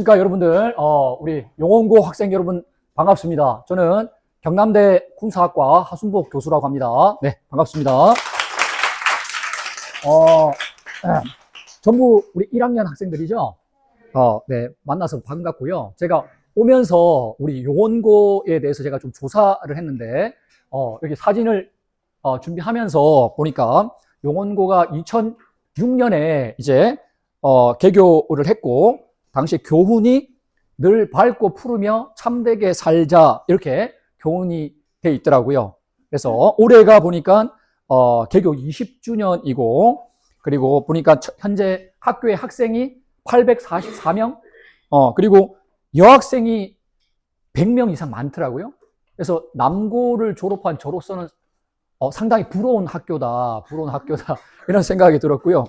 그러니까 여러분들, 우리 용원고 학생 여러분 반갑습니다. 저는 경남대 군사학과 하순복 교수라고 합니다. 네, 반갑습니다. 전부 우리 1학년 학생들이죠? 네, 만나서 반갑고요. 제가 오면서 우리 용원고에 대해서 제가 좀 조사를 했는데, 여기 사진을 준비하면서 보니까 용원고가 2006년에 이제 개교를 했고, 당시 교훈이 늘 밝고 푸르며 참되게 살자, 이렇게 교훈이 돼 있더라고요. 그래서 올해가 보니까 개교 20주년이고, 그리고 보니까 현재 학교의 학생이 844명, 그리고 여학생이 100명 이상 많더라고요. 그래서 남고를 졸업한 저로서는 상당히 부러운 학교다, 이런 생각이 들었고요.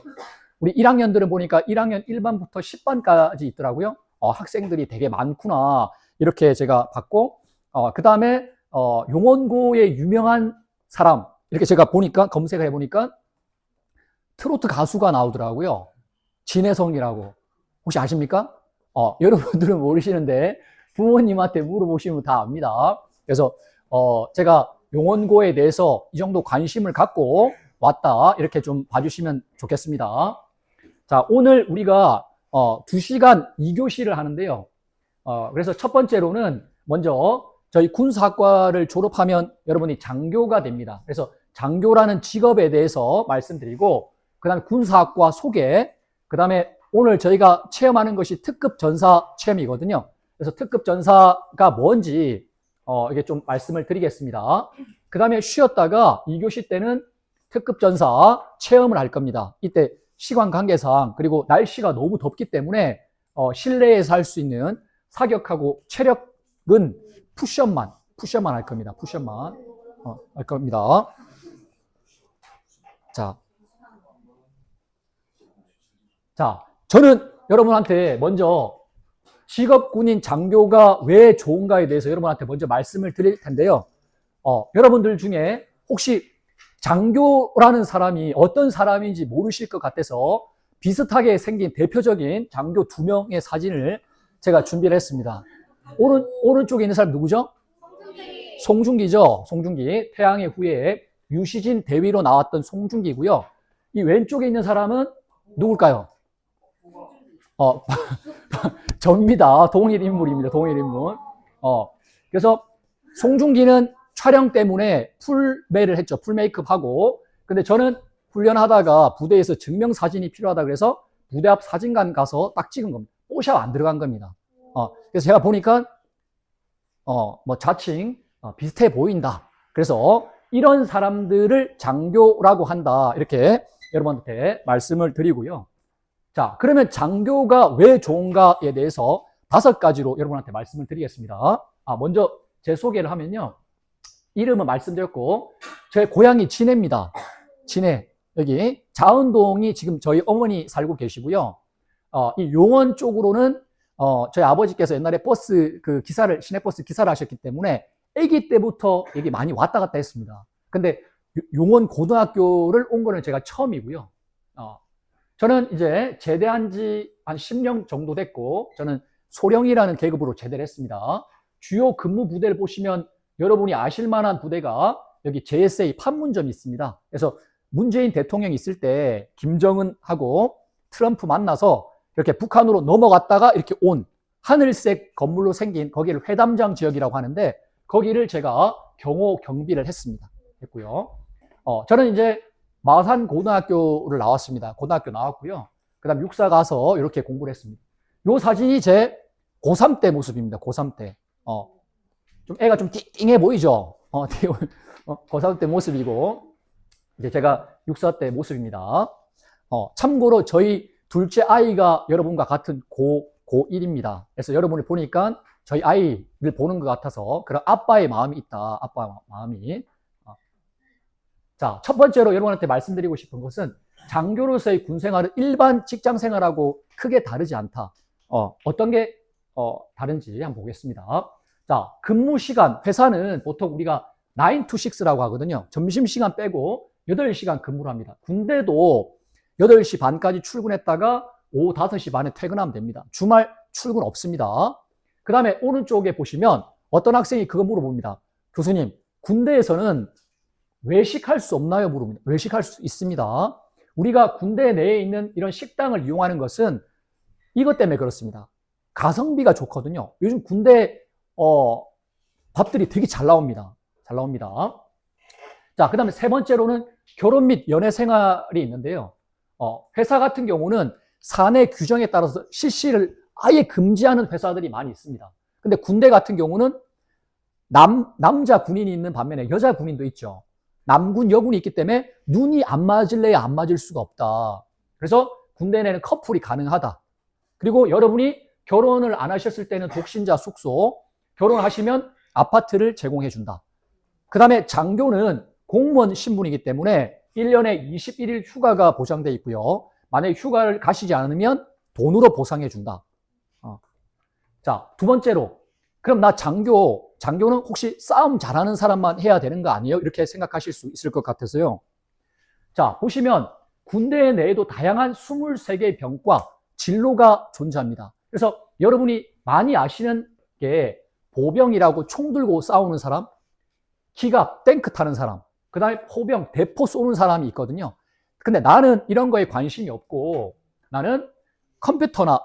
우리 1학년들은 보니까 1학년 1반부터 10반까지 있더라고요. 학생들이 되게 많구나, 이렇게 제가 봤고, 그 다음에 용원고의 유명한 사람, 이렇게 제가 보니까, 검색을 해보니까 트로트 가수가 나오더라고요. 진혜성이라고. 혹시 아십니까? 여러분들은 모르시는데 부모님한테 물어보시면 다 압니다. 그래서 제가 용원고에 대해서 이 정도 관심을 갖고 왔다, 이렇게 좀 봐주시면 좋겠습니다. 자, 오늘 우리가 2시간 2교시를 하는데요. 그래서 첫 번째로는 먼저 저희 군사학과를 졸업하면 여러분이 장교가 됩니다. 그래서 장교라는 직업에 대해서 말씀드리고, 그 다음에 군사학과 소개, 그 다음에 오늘 저희가 체험하는 것이 특급 전사 체험이거든요. 그래서 특급 전사가 뭔지 이게 좀 말씀을 드리겠습니다. 그 다음에 쉬었다가 2교시 때는 특급 전사 체험을 할 겁니다. 이때 시간 관계상, 그리고 날씨가 너무 덥기 때문에 실내에서 할 수 있는 사격하고 체력은 푸시업만 할 겁니다. 푸시업만 할 겁니다. 자, 저는 여러분한테 먼저 직업군인 장교가 왜 좋은가에 대해서 여러분한테 먼저 말씀을 드릴 텐데요. 여러분들 중에 혹시 장교라는 사람이 어떤 사람인지 모르실 것 같아서 비슷하게 생긴 대표적인 장교 2명의 사진을 제가 준비를 했습니다. 오른쪽에 있는 사람 누구죠? 송중기죠. 송중기. 태양의 후예 유시진 대위로 나왔던 송중기고요. 이 왼쪽에 있는 사람은 누굴까요? 접니다. 동일 인물입니다. 동일 인물. 그래서 송중기는 촬영 때문에 풀메를 했죠. 풀 메이크업 하고. 근데 저는 훈련하다가 부대에서 증명사진이 필요하다 그래서 부대 앞 사진관 가서 딱 찍은 겁니다. 뽀샵 안 들어간 겁니다. 그래서 제가 보니까 뭐 자칭 비슷해 보인다. 그래서 이런 사람들을 장교라고 한다, 이렇게 여러분한테 말씀을 드리고요. 자, 그러면 장교가 왜 좋은가에 대해서 5가지로 여러분한테 말씀을 드리겠습니다. 먼저 제 소개를 하면요. 이름은 말씀드렸고, 제 고향이 진해입니다. 진해. 여기 자은동이 지금 저희 어머니 살고 계시고요. 이 용원 쪽으로는 저희 아버지께서 옛날에 버스 시내버스 기사를 하셨기 때문에 아기 때부터 여기 많이 왔다 갔다 했습니다. 근데 용원 고등학교를 온 거는 제가 처음이고요. 저는 이제 제대한 지 한 10년 정도 됐고, 저는 소령이라는 계급으로 제대를 했습니다. 주요 근무 부대를 보시면 여러분이 아실 만한 부대가 여기 JSA 판문점이 있습니다. 그래서 문재인 대통령이 있을 때 김정은하고 트럼프 만나서 이렇게 북한으로 넘어갔다가 이렇게 온 하늘색 건물로 생긴 거기를 회담장 지역이라고 하는데, 거기를 제가 경호 경비를 했고요. 저는 이제 마산 고등학교를 나왔습니다. 고등학교 나왔고요. 그 다음 육사 가서 이렇게 공부를 했습니다. 요 사진이 제 고3 때 모습입니다. 고3 때. 좀 애가 좀 띵해 보이죠? 고3 때 모습이고, 이제 제가 육사 때 모습입니다. 참고로 저희 둘째 아이가 여러분과 같은 고1입니다. 그래서 여러분이 보니까 저희 아이를 보는 것 같아서 그런 아빠의 마음이 있다. 아빠 마음이. 자, 첫 번째로 여러분한테 말씀드리고 싶은 것은 장교로서의 군생활은 일반 직장생활하고 크게 다르지 않다. 어떤 게 다른지 한번 보겠습니다. 자, 근무 시간, 회사는 보통 우리가 9 to 6라고 하거든요. 점심시간 빼고 8시간 근무를 합니다. 군대도 8시 반까지 출근했다가 오후 5시 반에 퇴근하면 됩니다. 주말 출근 없습니다. 그 다음에 오른쪽에 보시면 어떤 학생이 그거 물어봅니다. 교수님, 군대에서는 외식할 수 없나요? 물어봅니다. 외식할 수 있습니다. 우리가 군대 내에 있는 이런 식당을 이용하는 것은 이것 때문에 그렇습니다. 가성비가 좋거든요. 요즘 군대 밥들이 되게 잘 나옵니다. 잘 나옵니다. 자, 그 다음에 세 번째로는 결혼 및 연애 생활이 있는데요. 회사 같은 경우는 사내 규정에 따라서 실시를 아예 금지하는 회사들이 많이 있습니다. 근데 군대 같은 경우는 남자 군인이 있는 반면에 여자 군인도 있죠. 남군, 여군이 있기 때문에 눈이 안 맞을래야 안 맞을 수가 없다. 그래서 군대 내는 커플이 가능하다. 그리고 여러분이 결혼을 안 하셨을 때는 독신자 숙소, 결혼하시면 아파트를 제공해 준다. 그 다음에 장교는 공무원 신분이기 때문에 1년에 21일 휴가가 보장되어 있고요. 만약에 휴가를 가시지 않으면 돈으로 보상해 준다. 자, 두 번째로, 그럼 나 장교는 혹시 싸움 잘하는 사람만 해야 되는 거 아니에요? 이렇게 생각하실 수 있을 것 같아서요. 자, 보시면 군대 내에도 다양한 23개의 병과 진로가 존재합니다. 그래서 여러분이 많이 아시는 게 보병이라고 총 들고 싸우는 사람, 기갑, 탱크 타는 사람, 그 다음에 포병, 대포 쏘는 사람이 있거든요. 근데 나는 이런 거에 관심이 없고 나는 컴퓨터나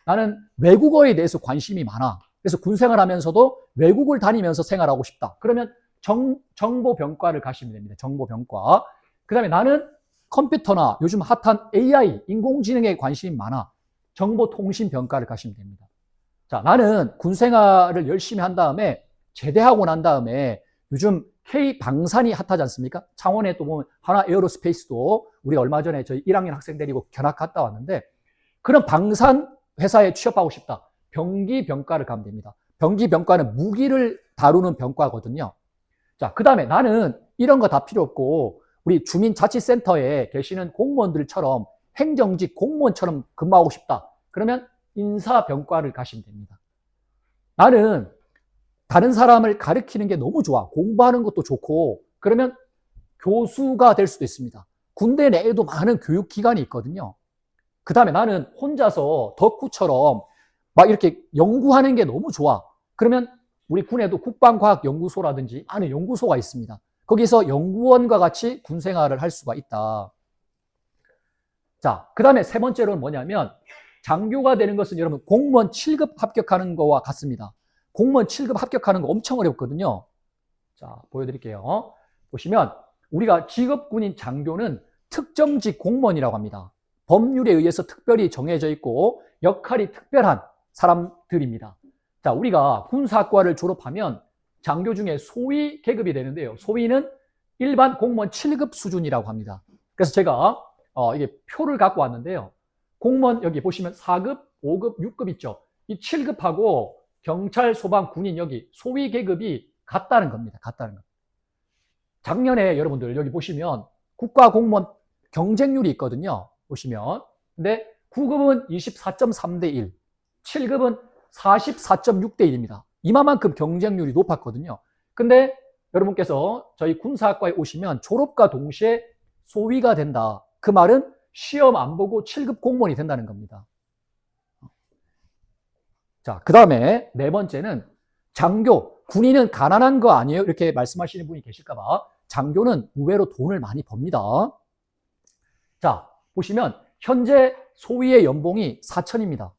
나는 외국어에 대해서 관심이 많아. 그래서 군 생활하면서도 외국을 다니면서 생활하고 싶다. 그러면 정보병과를 가시면 됩니다. 정보병과. 그 다음에 나는 컴퓨터나 요즘 핫한 AI, 인공지능에 관심이 많아. 정보통신병과를 가시면 됩니다. 자, 나는 군 생활을 열심히 한 다음에 제대하고 난 다음에 요즘 K방산이 핫하지 않습니까? 창원에 또 보면 하나 에어로스페이스도 우리 얼마 전에 저희 1학년 학생 데리고 견학 갔다 왔는데 그런 방산 회사에 취업하고 싶다. 병기병과를 가면 됩니다. 병기병과는 무기를 다루는 병과거든요. 자, 그 다음에 나는 이런 거 다 필요 없고 우리 주민자치센터에 계시는 공무원들처럼 행정직 공무원처럼 근무하고 싶다. 그러면 인사병과를 가시면 됩니다. 나는 다른 사람을 가르치는 게 너무 좋아. 공부하는 것도 좋고 그러면 교수가 될 수도 있습니다. 군대 내에도 많은 교육기관이 있거든요. 그 다음에 나는 혼자서 덕후처럼 막 이렇게 연구하는 게 너무 좋아. 그러면 우리 군에도 국방과학연구소라든지 많은 연구소가 있습니다. 거기서 연구원과 같이 군 생활을 할 수가 있다. 자, 그 다음에 세 번째로는 뭐냐면 장교가 되는 것은 여러분 공무원 7급 합격하는 거와 같습니다. 공무원 7급 합격하는 거 엄청 어렵거든요. 자, 보여드릴게요. 보시면 우리가 직업군인 장교는 특정직 공무원이라고 합니다. 법률에 의해서 특별히 정해져 있고 역할이 특별한 사람들입니다. 자, 우리가 군사학과를 졸업하면 장교 중에 소위 계급이 되는데요. 소위는 일반 공무원 7급 수준이라고 합니다. 그래서 제가 이게 표를 갖고 왔는데요. 공무원 여기 보시면 4급, 5급, 6급 있죠. 이 7급하고 경찰, 소방, 군인 여기 소위 계급이 같다는 겁니다. 같다는 거. 작년에 여러분들 여기 보시면 국가공무원 경쟁률이 있거든요. 보시면. 근데 9급은 24.3대 1, 7급은 44.6대 1입니다. 이만큼 경쟁률이 높았거든요. 근데 여러분께서 저희 군사학과에 오시면 졸업과 동시에 소위가 된다. 그 말은 시험 안 보고 7급 공무원이 된다는 겁니다. 자, 그 다음에 네 번째는 장교, 군인은 가난한 거 아니에요? 이렇게 말씀하시는 분이 계실까봐 장교는 의외로 돈을 많이 법니다. 자, 보시면 현재 소위의 연봉이 4천입니다.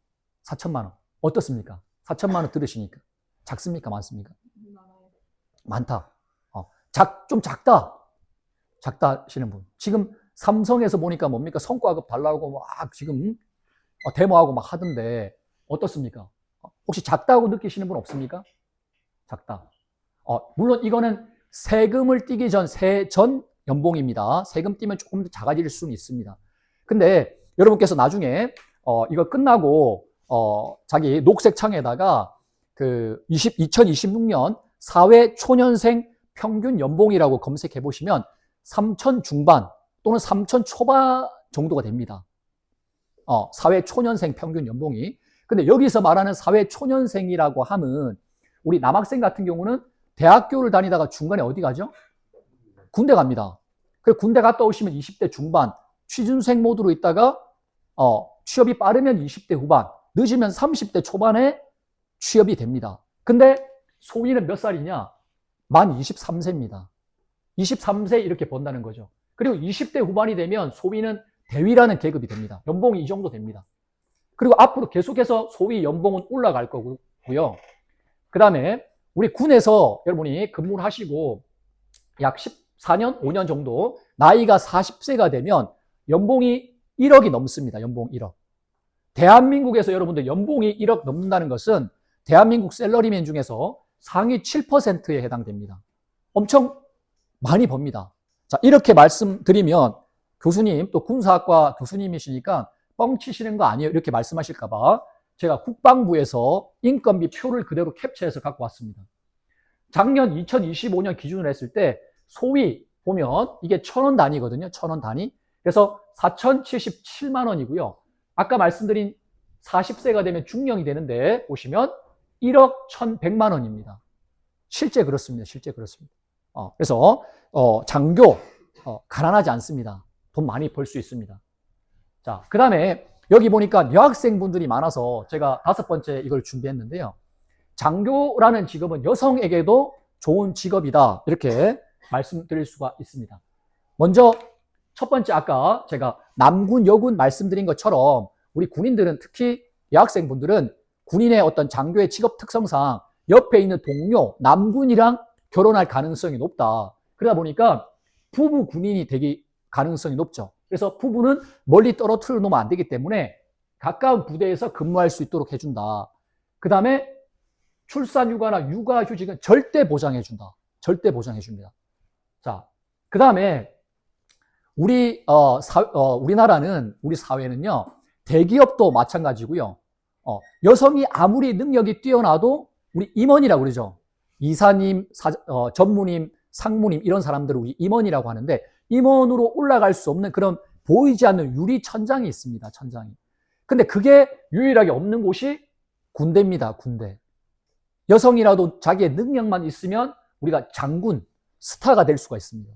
4천만 원. 어떻습니까? 4천만 원 들으시니까. 작습니까? 많습니까? 많다. 좀 작다. 작다 하시는 분. 지금 삼성에서 보니까 뭡니까? 성과급 달라고 막 지금 데모하고 막 하던데 어떻습니까? 혹시 작다고 느끼시는 분 없습니까? 작다. 물론 이거는 세금을 떼기 전 연봉입니다. 세금 떼면 조금 더 작아질 수는 있습니다. 근데 여러분께서 나중에 이거 끝나고 자기 녹색 창에다가 그 2026년 사회 초년생 평균 연봉이라고 검색해 보시면 3천 중반 또는 3천 초반 정도가 됩니다. 사회 초년생 평균 연봉이. 근데 여기서 말하는 사회 초년생이라고 하면 우리 남학생 같은 경우는 대학교를 다니다가 중간에 어디 가죠? 군대 갑니다. 그리고 군대 갔다 오시면 20대 중반, 취준생 모드로 있다가 취업이 빠르면 20대 후반, 늦으면 30대 초반에 취업이 됩니다. 근데 소위는 몇 살이냐? 만 23세입니다. 23세 이렇게 번다는 거죠. 그리고 20대 후반이 되면 소위는 대위라는 계급이 됩니다. 연봉이 이 정도 됩니다. 그리고 앞으로 계속해서 소위 연봉은 올라갈 거고요. 그 다음에 우리 군에서 여러분이 근무를 하시고 약 14년, 5년 정도 나이가 40세가 되면 연봉이 1억이 넘습니다. 연봉 1억. 대한민국에서 여러분들 연봉이 1억 넘는다는 것은 대한민국 셀러리맨 중에서 상위 7%에 해당됩니다. 엄청 많이 법니다. 자, 이렇게 말씀드리면 교수님, 또 군사학과 교수님이시니까 뻥치시는 거 아니에요? 이렇게 말씀하실까봐 제가 국방부에서 인건비 표를 그대로 캡처해서 갖고 왔습니다. 작년 2025년 기준으로 했을 때 소위 보면 이게 1,000원 단위거든요. 1,000원 단위. 그래서 4,077만 원이고요. 아까 말씀드린 40세가 되면 중령이 되는데 보시면 1억 1,100만 원입니다. 실제 그렇습니다. 실제 그렇습니다. 그래서 장교 가난하지 않습니다. 돈 많이 벌 수 있습니다. 자, 그 다음에 여기 보니까 여학생분들이 많아서 제가 5번째 이걸 준비했는데요. 장교라는 직업은 여성에게도 좋은 직업이다. 이렇게 말씀드릴 수가 있습니다. 먼저 첫 번째 아까 제가 남군, 여군 말씀드린 것처럼 우리 군인들은 특히 여학생분들은 군인의 어떤 장교의 직업 특성상 옆에 있는 동료, 남군이랑 결혼할 가능성이 높다. 그러다 보니까 부부 군인이 되기 가능성이 높죠. 그래서 부부는 멀리 떨어뜨려 놓으면 안 되기 때문에 가까운 부대에서 근무할 수 있도록 해준다. 그 다음에 출산휴가나 육아휴직은 절대 보장해준다. 절대 보장해줍니다. 자, 그 다음에 우리나라는, 우리 사회는요, 대기업도 마찬가지고요. 여성이 아무리 능력이 뛰어나도 우리 임원이라고 그러죠. 이사님, 전무님, 상무님 이런 사람들을 우리 임원이라고 하는데 임원으로 올라갈 수 없는 그런 보이지 않는 유리 천장이 있습니다. 천장이. 근데 그게 유일하게 없는 곳이 군대입니다. 군대. 여성이라도 자기의 능력만 있으면 우리가 장군, 스타가 될 수가 있습니다.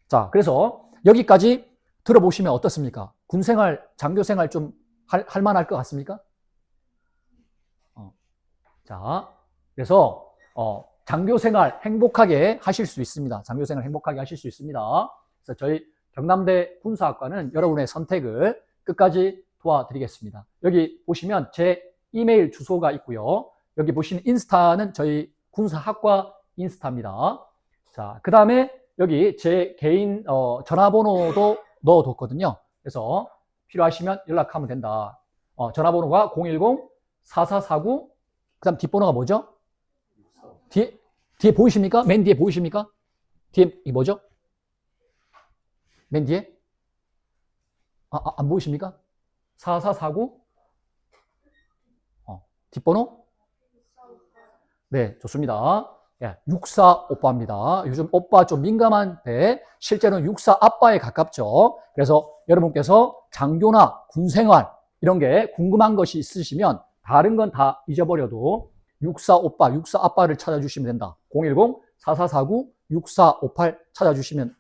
자, 그래서 여기까지 들어보시면 어떻습니까? 군생활, 장교생활 좀 할 만할 것 같습니까? 자, 그래서 장교생활 행복하게 하실 수 있습니다. 장교생활 행복하게 하실 수 있습니다. 그래서 저희 경남대 군사학과는 여러분의 선택을 끝까지 도와드리겠습니다. 여기 보시면 제 이메일 주소가 있고요. 여기 보시는 인스타는 저희 군사학과 인스타입니다. 자, 그 다음에 여기 제 개인 전화번호도 넣어뒀거든요. 그래서 필요하시면 연락하면 된다. 전화번호가 010-4449, 그 다음 뒷번호가 뭐죠? 뒤에 보이십니까? 맨 뒤에 보이십니까? 뒤에 이 뭐죠? 맨 뒤에? 안 보이십니까? 4449? 뒷번호? 네, 좋습니다. 64 오빠입니다. 요즘 오빠 좀 민감한데 실제로는 64 아빠에 가깝죠. 그래서 여러분께서 장교나 군생활 이런 게 궁금한 것이 있으시면 다른 건 다 잊어버려도 64 오빠, 64 아빠를 찾아주시면 된다. 010-4449-6458 찾아주시면